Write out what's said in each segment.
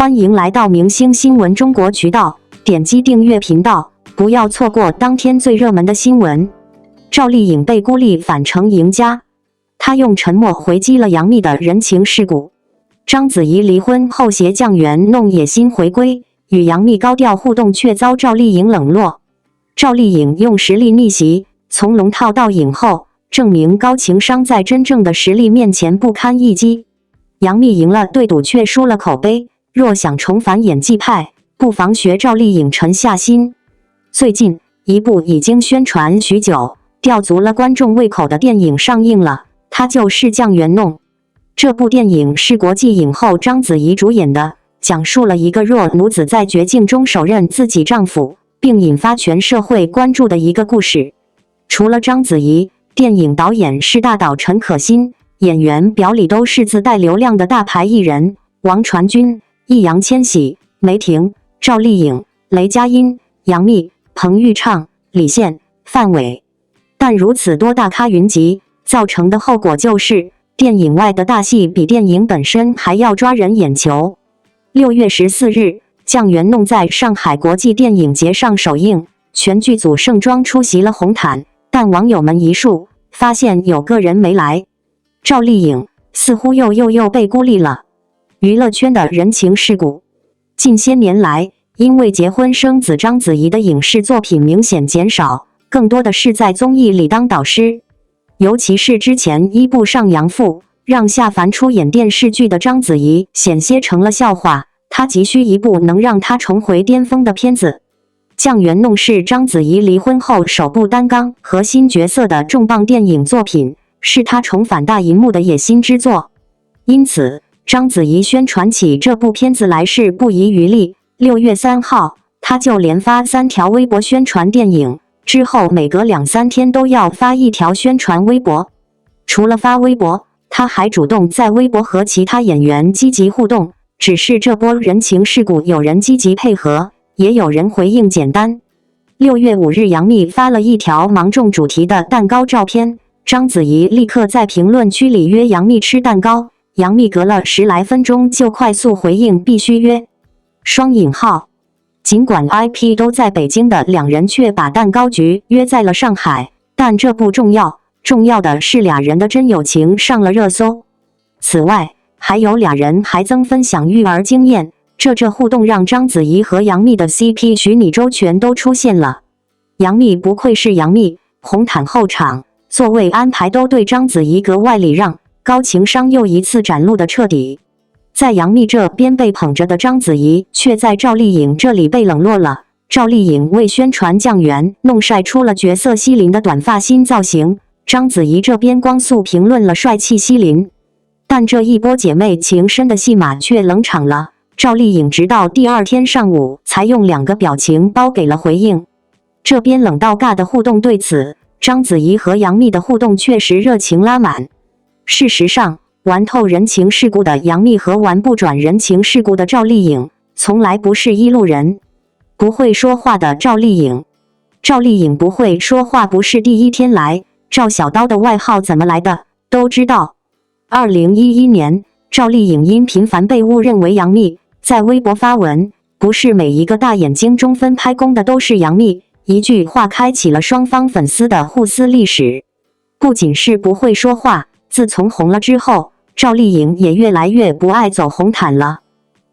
欢迎来到明星新闻中国渠道，点击订阅频道，不要错过当天最热门的新闻。赵丽颖被孤立反成赢家，她用沉默回击了杨幂的人情世故。章子怡离婚后携酱园弄野心回归，与杨幂高调互动却遭赵丽颖冷落。赵丽颖用实力逆袭，从龙套到影后，证明高情商在真正的实力面前不堪一击。杨幂赢了对赌却输了口碑，若想重返演技派，不妨学赵丽颖沉下心。最近，一部已经宣传许久、吊足了观众胃口的电影上映了，它就是《酱园弄》。这部电影是国际影后章子怡主演的，讲述了一个弱女子在绝境中手刃自己丈夫，并引发全社会关注的一个故事。除了章子怡，电影导演是大导陈可辛，演员表里都是自带流量的大牌艺人，王传君、易烊千玺、梅婷、赵丽颖、雷佳音、杨幂、彭昱畅、李现、范伟。但如此多大咖云集，造成的后果就是电影外的大戏比电影本身还要抓人眼球。6月14日，《酱园弄》在上海国际电影节上首映，全剧组盛装出席了红毯，但网友们一述发现有个人没来，赵丽颖似乎又被孤立了。娱乐圈的人情世故，近些年来，因为结婚生子，章子怡的影视作品明显减少，更多的是在综艺里当导师。尤其是之前一部《上阳赋》让夏凡出演电视剧的章子怡险些成了笑话，她急需一部能让她重回巅峰的片子。《酱园弄》是章子怡离婚后首部担纲核心角色的重磅电影作品，是她重返大银幕的野心之作。因此，章子怡宣传起这部片子来是不遗余力。6月3号，她就连发3条微博宣传电影，之后每隔2-3天都要发1条宣传微博。除了发微博，她还主动在微博和其他演员积极互动，只是这波人情世故，有人积极配合，也有人回应简单。6月5日，杨幂发了1条芒种主题的蛋糕照片，章子怡立刻在评论区里约杨幂吃蛋糕，杨幂隔了10来分钟就快速回应必须约。双引号，尽管 IP 都在北京的两人却把蛋糕局约在了上海，但这不重要，重要的是俩人的真友情上了热搜。此外，还有俩人还增分享育儿经验，这互动让章子怡和杨幂的 CP 许你周全都出现了。杨幂不愧是杨幂，红毯后场座位安排都对章子怡格外礼让，高情商又一次展露的彻底。在杨幂这边被捧着的章子怡，却在赵丽颖这里被冷落了。赵丽颖为宣传酱园弄晒出了绝色希林的短发新造型，章子怡这边光速评论了帅气希林。但这一波姐妹情深的戏码却冷场了，赵丽颖直到第2天上午才用2个表情包给了回应。这边冷到尬的互动，对此章子怡和杨幂的互动确实热情拉满。事实上，玩透人情世故的杨幂和玩不转人情世故的赵丽颖从来不是一路人。不会说话的赵丽颖，赵丽颖不会说话不是第1天来，赵小刀的外号怎么来的都知道。2011年，赵丽颖因频繁被误认为杨幂，在微博发文，不是每一个大眼睛中分拍功的都是杨幂，一句话开启了双方粉丝的互撕历史。不仅是不会说话，自从红了之后，赵丽颖也越来越不爱走红毯了。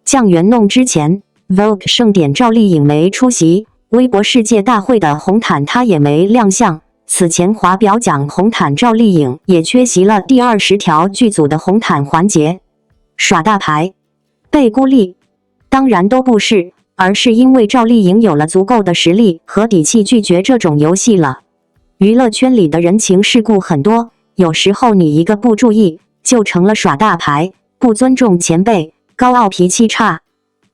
酱园弄之前 ，Vogue 盛典赵丽颖没出席，微博世界大会的红毯她也没亮相。此前华表奖红毯赵丽颖也缺席了第20条剧组的红毯环节。耍大牌，被孤立？当然都不是，而是因为赵丽颖有了足够的实力和底气拒绝这种游戏了。娱乐圈里的人情世故很多，有时候你一个不注意，就成了耍大牌，不尊重前辈，高傲脾气差。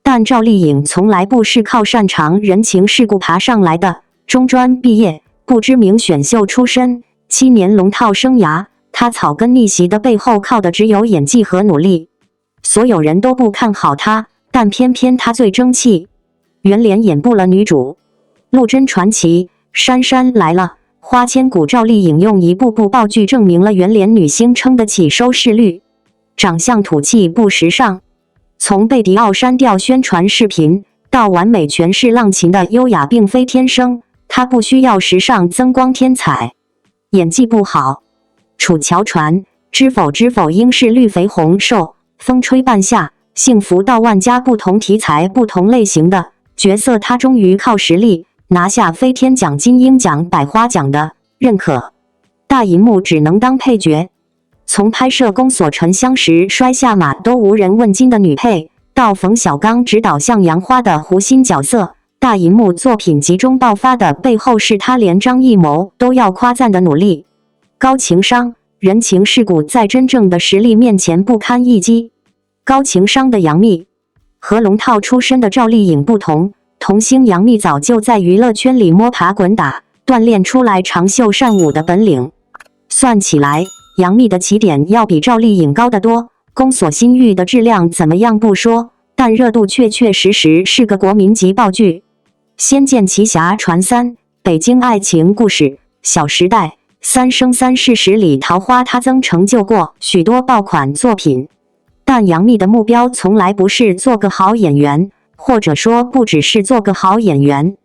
但赵丽颖从来不是靠擅长人情世故爬上来的，中专毕业，不知名选秀出身，7年龙套生涯，她草根逆袭的背后靠的只有演技和努力。所有人都不看好她，但偏偏她最争气。圆脸演不了女主，陆贞传奇，姗姗来了。花千骨赵丽颖用一部部爆剧证明了圆脸女星撑得起收视率。长相土气不时尚，从贝迪奥删掉宣传视频，到完美诠释浪琴的优雅并非天生，她不需要时尚增光添彩。演技不好，楚乔传，知否知否应是绿肥红瘦，风吹半夏，幸福到万家，不同题材不同类型的角色，她终于靠实力拿下飞天奖、金鹰奖、百花奖的认可。大银幕只能当配角，从拍摄《宫锁沉香》时摔下马都无人问津的女配，到冯小刚执导《向阳花》的胡心角色，大银幕作品集中爆发的背后是他连张艺谋都要夸赞的努力。高情商，人情世故在真正的实力面前不堪一击。高情商的杨幂和龙套出身的赵丽颖不同，童星杨幂早就在娱乐圈里摸爬滚打，锻炼出来长袖善舞的本领。算起来，杨幂的起点要比赵丽颖高得多。宫锁心玉的质量怎么样不说，但热度确确实实是个国民级爆剧。仙剑奇侠传3、北京爱情故事、小时代、三生三世十里桃花，他曾成就过许多爆款作品。但杨幂的目标从来不是做个好演员，或者说不只是做个好演员。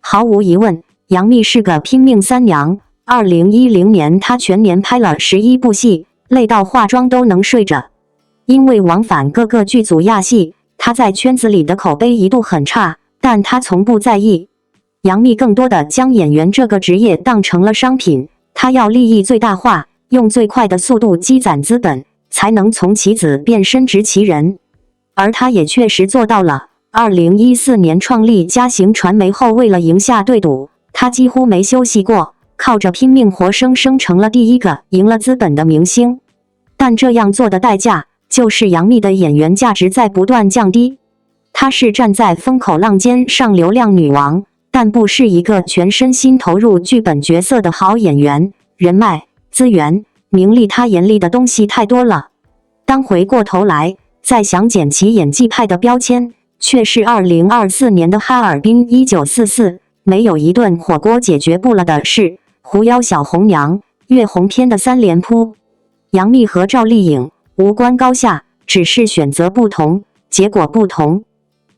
毫无疑问，杨幂是个拼命三娘。2010年，她全年拍了11部戏，累到化妆都能睡着。因为往返各个剧组压戏，她在圈子里的口碑一度很差，但她从不在意。杨幂更多的将演员这个职业当成了商品，她要利益最大化，用最快的速度积攒资本，才能从棋子变身执棋人。而她也确实做到了。2014年创立嘉行传媒后，为了赢下对赌，她几乎没休息过，靠着拼命活生生成了第一个赢了资本的明星。但这样做的代价，就是杨幂的演员价值在不断降低。她是站在风口浪尖上流量女王，但不是一个全身心投入剧本角色的好演员。人脉、资源、名利，她眼里的东西太多了。当回过头来再想捡起演技派的标签，却是2024年的哈尔滨1944，没有一顿火锅解决不了的事。狐妖小红娘、月红篇的三连扑。杨幂和赵丽颖无关高下，只是选择不同，结果不同。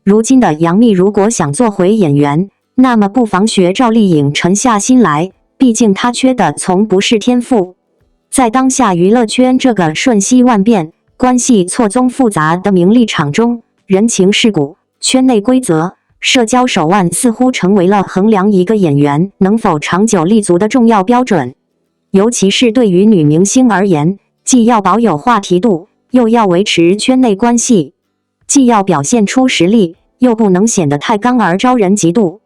如今的杨幂如果想做回演员，那么不妨学赵丽颖沉下心来，毕竟她缺的从不是天赋。在当下娱乐圈这个瞬息万变、关系错综复杂的名利场中，人情世故、圈内规则、社交手腕似乎成为了衡量一个演员能否长久立足的重要标准。尤其是对于女明星而言，既要保有话题度，又要维持圈内关系；既要表现出实力，又不能显得太刚而招人嫉妒。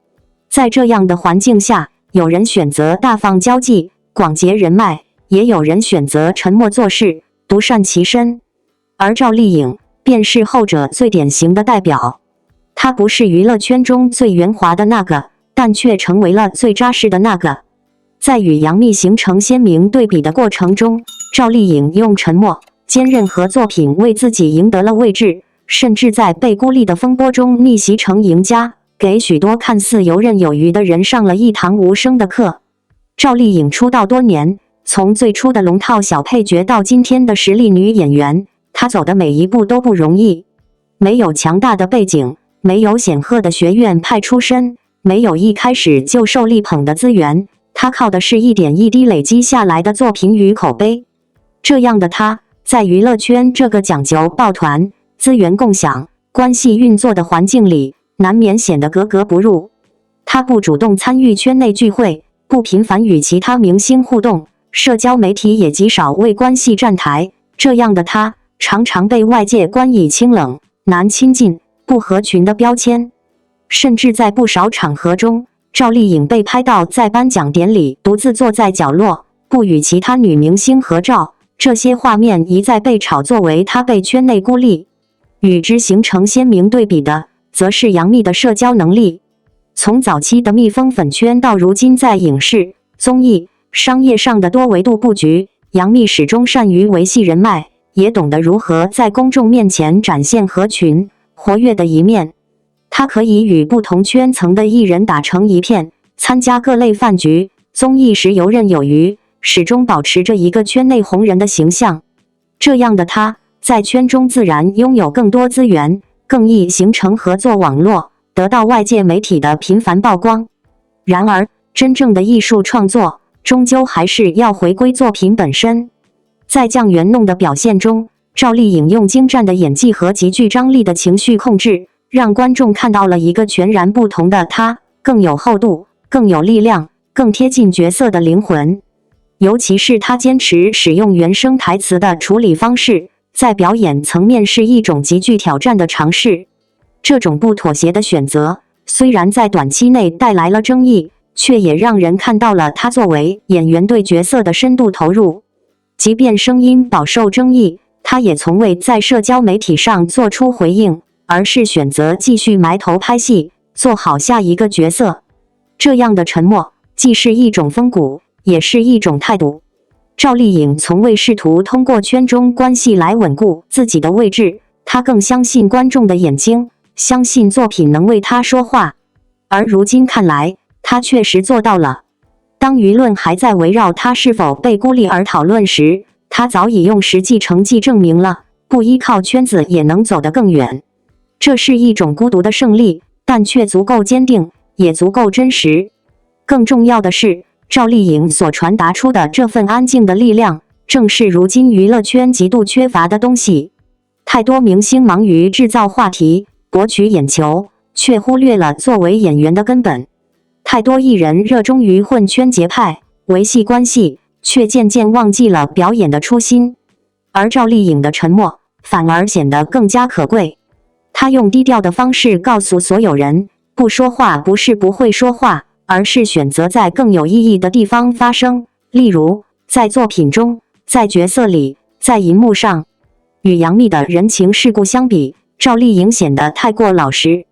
在这样的环境下，有人选择大方交际，广结人脉，也有人选择沉默做事，独善其身。而赵丽颖便是后者最典型的代表。她不是娱乐圈中最圆滑的那个，但却成为了最扎实的那个。在与杨幂形成鲜明对比的过程中，赵丽颖用沉默、坚韧和作品为自己赢得了位置，甚至在被孤立的风波中逆袭成赢家，给许多看似游刃有余的人上了一堂无声的课。赵丽颖出道多年，从最初的龙套小配角到今天的实力女演员，她走的每一步都不容易。没有强大的背景，没有显赫的学院派出身，没有一开始就受力捧的资源，她靠的是一点一滴累积下来的作品与口碑。这样的她，在娱乐圈这个讲究抱团、资源共享、关系运作的环境里，难免显得格格不入。她不主动参与圈内聚会，不频繁与其他明星互动，社交媒体也极少为关系站台。这样的她，常常被外界冠以清冷、难亲近、不合群的标签。甚至在不少场合中，赵丽颖被拍到在颁奖典礼独自坐在角落，不与其他女明星合照。这些画面一再被炒作为她被圈内孤立。与之形成鲜明对比的，则是杨幂的社交能力。从早期的蜜蜂粉圈到如今在影视、综艺、商业上的多维度布局，杨幂始终善于维系人脉，也懂得如何在公众面前展现合群、活跃的一面。她可以与不同圈层的艺人打成一片，参加各类饭局、综艺时游刃有余，始终保持着一个圈内红人的形象。这样的她，在圈中自然拥有更多资源，更易形成合作网络，得到外界媒体的频繁曝光。然而，真正的艺术创作终究还是要回归作品本身。在降元弄的表现中，赵丽颖用精湛的演技和极具张力的情绪控制，让观众看到了一个全然不同的她，更有厚度，更有力量，更贴近角色的灵魂。尤其是她坚持使用原声台词的处理方式，在表演层面是一种极具挑战的尝试。这种不妥协的选择，虽然在短期内带来了争议，却也让人看到了她作为演员对角色的深度投入。即便声音饱受争议，她也从未在社交媒体上做出回应，而是选择继续埋头拍戏，做好下一个角色。这样的沉默，既是一种风骨，也是一种态度。赵丽颖从未试图通过圈中关系来稳固自己的位置，她更相信观众的眼睛，相信作品能为她说话。而如今看来，她确实做到了。当舆论还在围绕她是否被孤立而讨论时，她早已用实际成绩证明了，不依靠圈子也能走得更远。这是一种孤独的胜利，但却足够坚定，也足够真实。更重要的是，赵丽颖所传达出的这份安静的力量，正是如今娱乐圈极度缺乏的东西。太多明星忙于制造话题，博取眼球，却忽略了作为演员的根本。太多艺人热衷于混圈节拍，维系关系，却渐渐忘记了表演的初心。而赵丽颖的沉默，反而显得更加可贵。她用低调的方式告诉所有人，不说话不是不会说话，而是选择在更有意义的地方发声，例如在作品中，在角色里，在银幕上。与杨幂的人情世故相比，赵丽颖显得太过老实。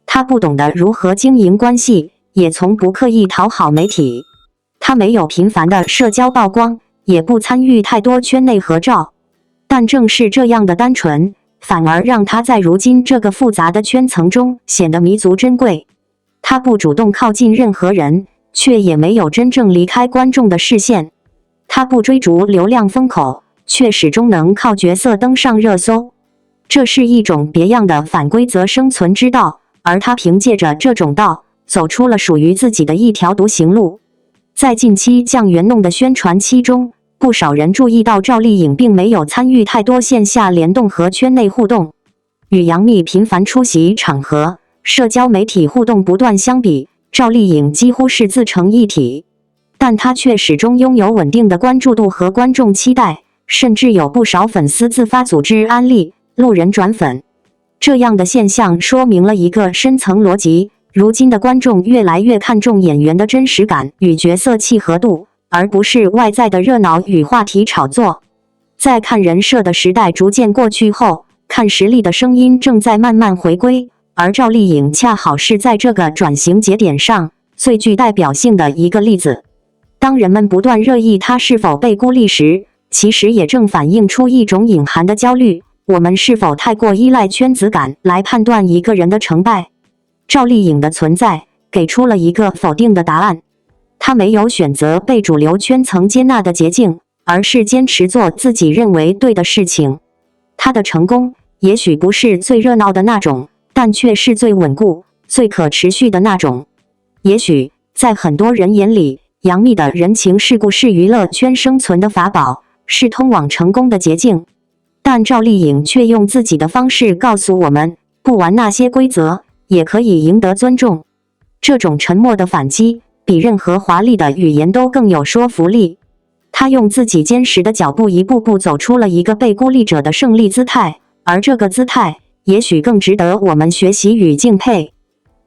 她不懂得如何经营关系，也从不刻意讨好媒体。她没有频繁的社交曝光，也不参与太多圈内合照。但正是这样的单纯，反而让她在如今这个复杂的圈层中显得弥足珍贵。她不主动靠近任何人，却也没有真正离开观众的视线。她不追逐流量风口，却始终能靠角色登上热搜。这是一种别样的反规则生存之道，而她凭借着这种道，走出了属于自己的一条独行路。在近期降元弄的宣传期中，不少人注意到赵丽颖并没有参与太多线下联动和圈内互动。与杨幂频繁出席场合，社交媒体互动不断相比，赵丽颖几乎是自成一体。但她却始终拥有稳定的关注度和观众期待，甚至有不少粉丝自发组织安利、路人转粉。这样的现象说明了一个深层逻辑：如今的观众越来越看重演员的真实感与角色契合度，而不是外在的热闹与话题炒作。在看人设的时代逐渐过去后，看实力的声音正在慢慢回归，而赵丽颖恰好是在这个转型节点上最具代表性的一个例子。当人们不断热议她是否被孤立时，其实也正反映出一种隐含的焦虑：我们是否太过依赖圈子感来判断一个人的成败？赵丽颖的存在给出了一个否定的答案。她没有选择被主流圈层接纳的捷径，而是坚持做自己认为对的事情。她的成功也许不是最热闹的那种，但却是最稳固、最可持续的那种。也许在很多人眼里，杨幂的人情世故是娱乐圈生存的法宝，是通往成功的捷径。但赵丽颖却用自己的方式告诉我们，不玩那些规则，也可以赢得尊重。这种沉默的反击，比任何华丽的语言都更有说服力。她用自己坚实的脚步一步步走出了一个被孤立者的胜利姿态，而这个姿态也许更值得我们学习与敬佩。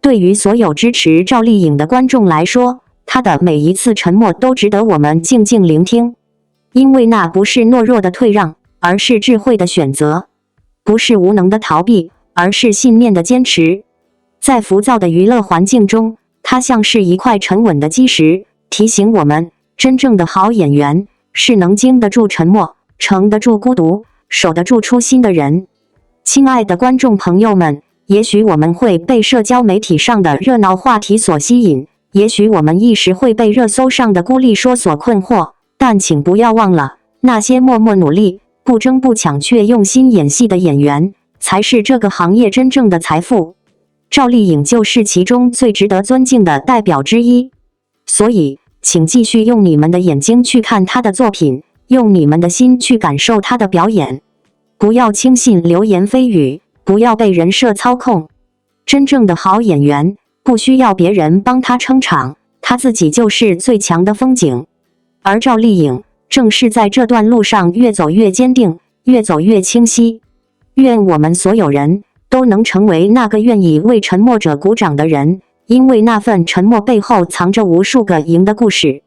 对于所有支持赵丽颖的观众来说，她的每一次沉默都值得我们静静聆听，因为那不是懦弱的退让，而是智慧的选择；不是无能的逃避，而是信念的坚持。在浮躁的娱乐环境中，她像是一块沉稳的基石，提醒我们，真正的好演员是能经得住沉默，承得住孤独，守得住初心的人。亲爱的观众朋友们，也许我们会被社交媒体上的热闹话题所吸引，也许我们一时会被热搜上的孤立说所困惑，但请不要忘了，那些默默努力、不争不抢却用心演戏的演员，才是这个行业真正的财富。赵丽颖就是其中最值得尊敬的代表之一。所以，请继续用你们的眼睛去看她的作品，用你们的心去感受她的表演。不要轻信流言蜚语，不要被人设操控。真正的好演员，不需要别人帮他撑场，他自己就是最强的风景。而赵丽颖正是在这段路上越走越坚定，越走越清晰。愿我们所有人都能成为那个愿意为沉默者鼓掌的人，因为那份沉默背后藏着无数个赢的故事。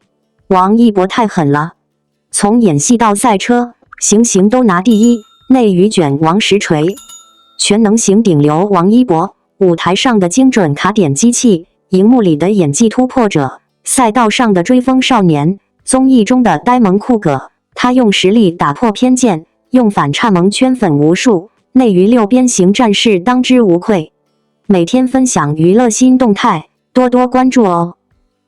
王一博太狠了，从演戏到赛车，行行都拿第一，内娱卷王实锤，全能型顶流王一博，舞台上的精准卡点机器，荧幕里的演技突破者，赛道上的追风少年，综艺中的呆萌酷哥，他用实力打破偏见，用反差萌圈粉无数，内娱六边形战士当之无愧。每天分享娱乐新动态，多多关注哦。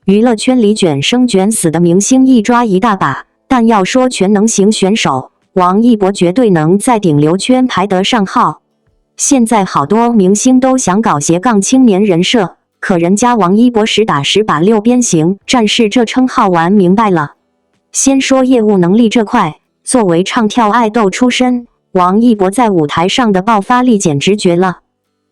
娱乐圈里卷生卷死的明星一抓一大把，但要说全能型选手，王一博绝对能在顶流圈排得上号。现在好多明星都想搞斜杠青年人设，可人家王一博实打实把六边形战士这称号玩明白了。先说业务能力这块，作为唱跳爱豆出身，王一博在舞台上的爆发力简直绝了。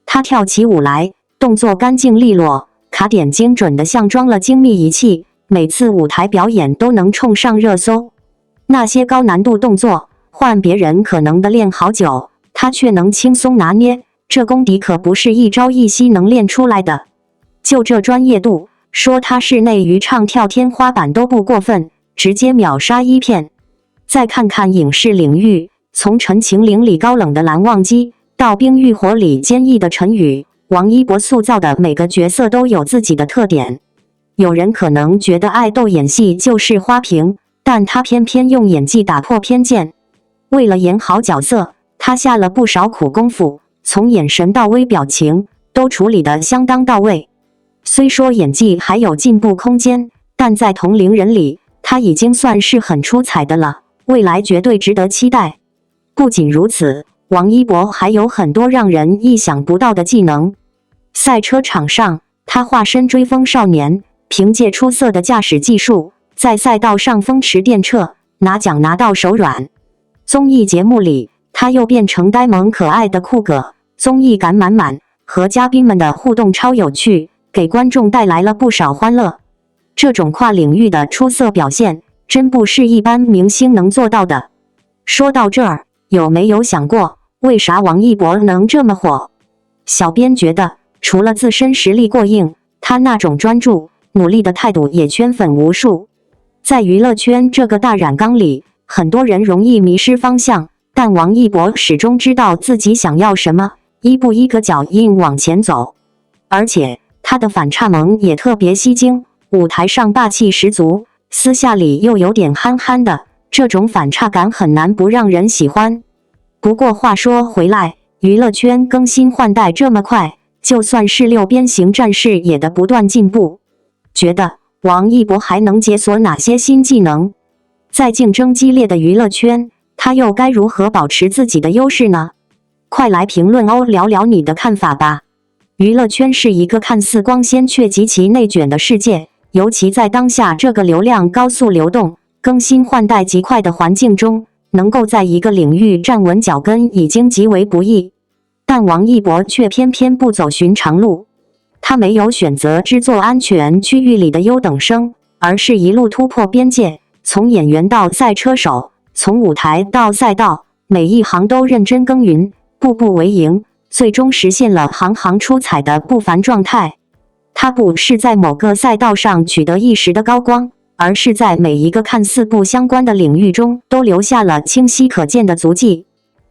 他跳起舞来，动作干净利落，卡点精准的像装了精密仪器，每次舞台表演都能冲上热搜。那些高难度动作，换别人可能的练好久，他却能轻松拿捏，这功底可不是一朝一夕能练出来的。就这专业度，说他是内娱唱跳天花板都不过分，直接秒杀一片。再看看影视领域，从《陈情令》里高冷的蓝忘机，到《冰与火》里坚毅的陈宇，王一博塑造的每个角色都有自己的特点。有人可能觉得爱豆演戏就是花瓶，但他偏偏用演技打破偏见。为了演好角色，他下了不少苦功夫，从眼神到微表情都处理得相当到位。虽说演技还有进步空间，但在同龄人里，他已经算是很出彩的了，未来绝对值得期待。不仅如此，王一博还有很多让人意想不到的技能。赛车场上，他化身追风少年，凭借出色的驾驶技术，在赛道上风驰电掣，拿奖拿到手软。综艺节目里，他又变成呆萌可爱的酷哥，综艺感满满，和嘉宾们的互动超有趣，给观众带来了不少欢乐。这种跨领域的出色表现，真不是一般明星能做到的。说到这儿，有没有想过，为啥王一博能这么火？小编觉得，除了自身实力过硬，他那种专注、努力的态度也圈粉无数。在娱乐圈这个大染缸里，很多人容易迷失方向，但王一博始终知道自己想要什么，一步一个脚印往前走。而且，他的反差萌也特别吸睛，舞台上霸气十足，私下里又有点憨憨的，这种反差感很难不让人喜欢。不过话说回来，娱乐圈更新换代这么快，就算是六边形战士也得不断进步。觉得王一博还能解锁哪些新技能？在竞争激烈的娱乐圈，他又该如何保持自己的优势呢？快来评论哦，聊聊你的看法吧。娱乐圈是一个看似光鲜却极其内卷的世界，尤其在当下这个流量高速流动、更新换代极快的环境中，能够在一个领域站稳脚跟已经极为不易。但王一博却偏偏不走寻常路，他没有选择只做安全区域里的优等生，而是一路突破边界，从演员到赛车手，从舞台到赛道，每一行都认真耕耘，步步为营，最终实现了行行出彩的不凡状态。他不是在某个赛道上取得一时的高光，而是在每一个看似不相关的领域中都留下了清晰可见的足迹。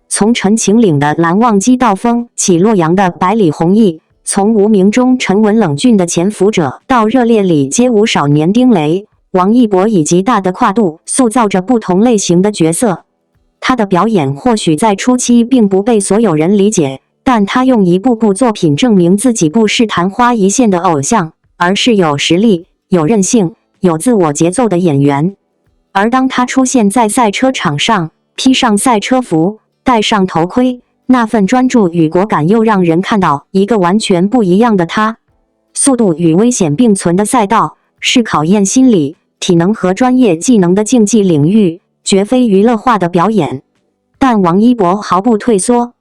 从陈情岭的蓝忘机到风起洛阳的百里弘毅，从无名中沉稳冷峻的潜伏者到热烈里街舞少年丁雷，王一博以极大的跨度塑造着不同类型的角色。他的表演或许在初期并不被所有人理解，但他用一部部作品证明自己不是昙花一现的偶像，而是有实力、有韧性、有自我节奏的演员。而当他出现在赛车场上，披上赛车服，戴上头盔，那份专注与果敢又让人看到一个完全不一样的他。速度与危险并存的赛道，是考验心理、体能和专业技能的竞技领域，绝非娱乐化的表演。但王一博毫不退缩，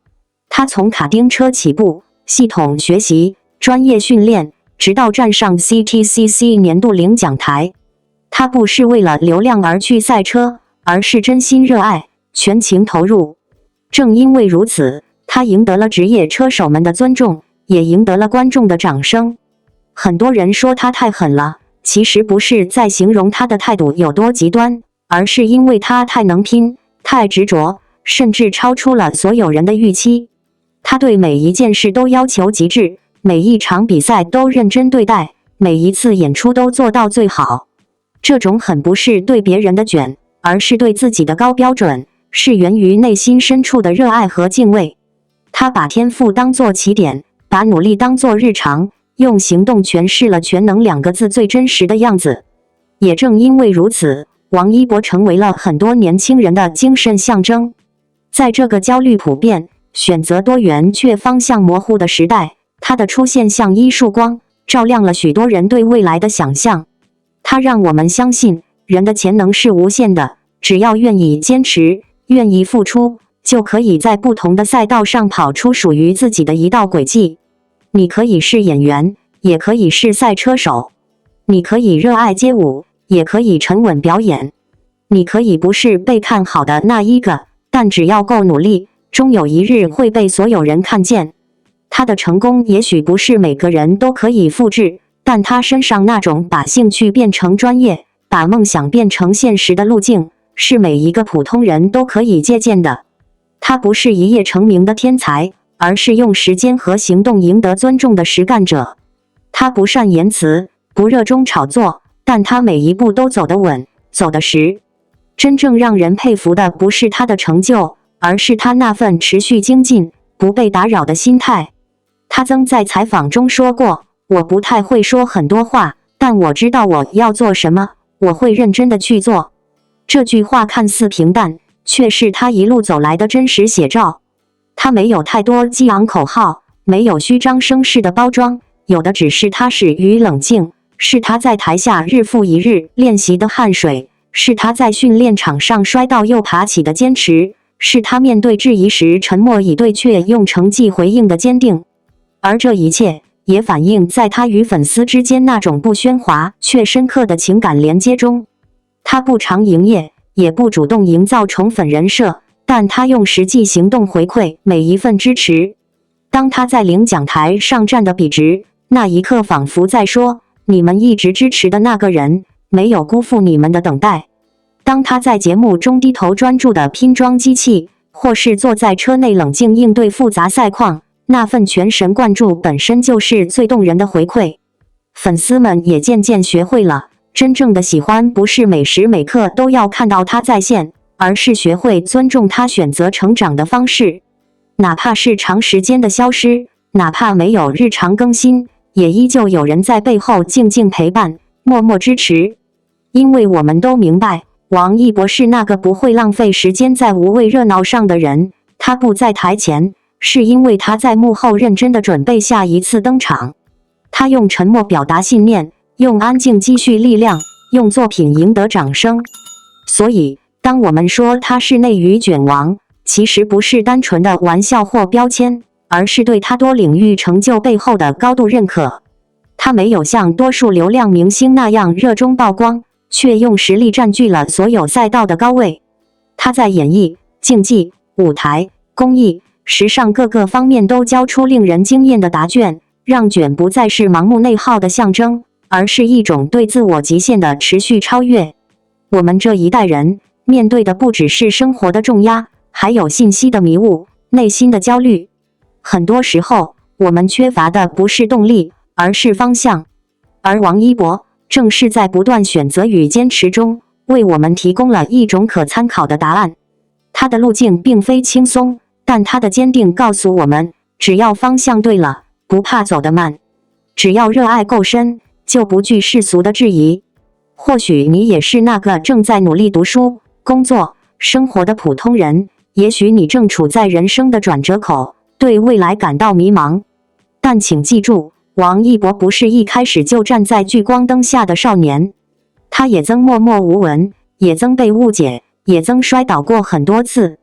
他从卡丁车起步，系统学习、专业训练，直到站上 CTCC 年度领奖台。他不是为了流量而去赛车，而是真心热爱，全情投入。正因为如此，他赢得了职业车手们的尊重，也赢得了观众的掌声。很多人说他太狠了，其实不是在形容他的态度有多极端，而是因为他太能拼，太执着，甚至超出了所有人的预期。他对每一件事都要求极致，每一场比赛都认真对待，每一次演出都做到最好。这种狠不是对别人的卷，而是对自己的高标准，是源于内心深处的热爱和敬畏。他把天赋当作起点，把努力当作日常，用行动诠释了全能2个字最真实的样子。也正因为如此，王一博成为了很多年轻人的精神象征。在这个焦虑普遍、选择多元却方向模糊的时代，他的出现像一束光，照亮了许多人对未来的想象。他让我们相信，人的潜能是无限的，只要愿意坚持，愿意付出，就可以在不同的赛道上跑出属于自己的一道轨迹。你可以是演员，也可以是赛车手；你可以热爱街舞，也可以沉稳表演；你可以不是被看好的那一个，但只要够努力，终有一日会被所有人看见。他的成功也许不是每个人都可以复制，但他身上那种把兴趣变成专业，把梦想变成现实的路径，是每一个普通人都可以借鉴的。他不是一夜成名的天才，而是用时间和行动赢得尊重的实干者。他不善言辞，不热衷炒作，但他每一步都走得稳，走得实。真正让人佩服的不是他的成就，而是他那份持续精进、不被打扰的心态。他曾在采访中说过，我不太会说很多话，但我知道我要做什么，我会认真的去做。这句话看似平淡，却是他一路走来的真实写照。他没有太多激昂口号，没有虚张声势的包装，有的只是踏实与冷静，是他在台下日复一日练习的汗水，是他在训练场上摔倒又爬起的坚持，是他面对质疑时沉默以对却用成绩回应的坚定。而这一切也反映在他与粉丝之间那种不喧哗却深刻的情感连接中。他不常营业，也不主动营造宠粉人设，但他用实际行动回馈每一份支持。当他在领奖台上站得笔直，那一刻仿佛在说，你们一直支持的那个人，没有辜负你们的等待。当他在节目中低头专注地拼装机器，或是坐在车内冷静应对复杂赛况，那份全神贯注本身就是最动人的回馈。粉丝们也渐渐学会了，真正的喜欢不是每时每刻都要看到他在线，而是学会尊重他选择成长的方式。哪怕是长时间的消失，哪怕没有日常更新，也依旧有人在背后静静陪伴，默默支持。因为我们都明白，王一博是那个不会浪费时间在无谓热闹上的人。他不在台前，是因为他在幕后认真地准备下一次登场。他用沉默表达信念，用安静积蓄力量，用作品赢得掌声。所以，当我们说他是内娱卷王，其实不是单纯的玩笑或标签，而是对他多领域成就背后的高度认可。他没有像多数流量明星那样热衷曝光，却用实力占据了所有赛道的高位。他在演艺、竞技、舞台、公益、时尚各个方面都交出令人惊艳的答卷，让卷不再是盲目内耗的象征，而是一种对自我极限的持续超越。我们这一代人面对的不只是生活的重压，还有信息的迷雾、内心的焦虑。很多时候，我们缺乏的不是动力，而是方向。而王一博正是在不断选择与坚持中，为我们提供了一种可参考的答案。他的路径并非轻松，但他的坚定告诉我们，只要方向对了，不怕走得慢；只要热爱够深，就不惧世俗的质疑。或许你也是那个正在努力读书、工作、生活的普通人，也许你正处在人生的转折口，对未来感到迷茫。但请记住，王一博不是一开始就站在聚光灯下的少年，他也曾默默无闻，也曾被误解，也曾摔倒过很多次，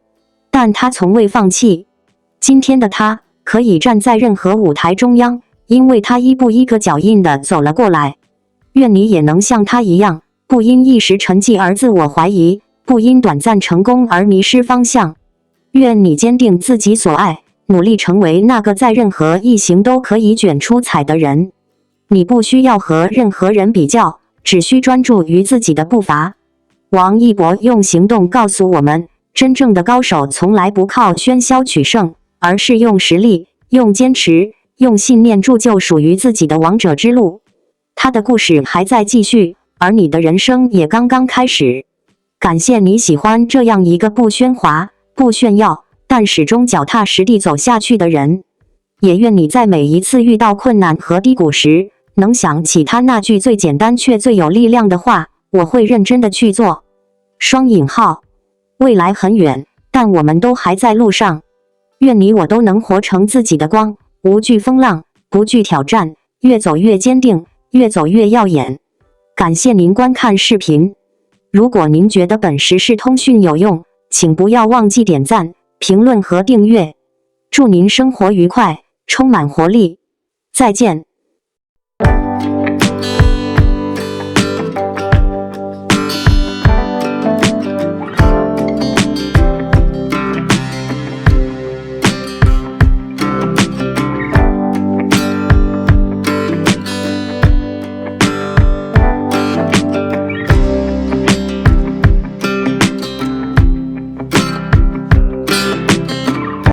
但他从未放弃。今天的他可以站在任何舞台中央，因为他一步一个脚印地走了过来。愿你也能像他一样，不因一时沉寂而自我怀疑，不因短暂成功而迷失方向。愿你坚定自己所爱，努力成为那个在任何一行都可以卷出彩的人。你不需要和任何人比较，只需专注于自己的步伐。王一博用行动告诉我们，真正的高手从来不靠喧嚣取胜，而是用实力、用坚持、用信念铸就属于自己的王者之路。他的故事还在继续，而你的人生也刚刚开始。感谢你喜欢这样一个不喧哗、不炫耀，但始终脚踏实地走下去的人。也愿你在每一次遇到困难和低谷时，能想起他那句最简单却最有力量的话：我会认真的去做。双引号，未来很远，但我们都还在路上。愿你我都能活成自己的光，无惧风浪，不惧挑战，越走越坚定，越走越耀眼。感谢您观看视频。如果您觉得本时事通讯有用，请不要忘记点赞、评论和订阅。祝您生活愉快，充满活力。再见。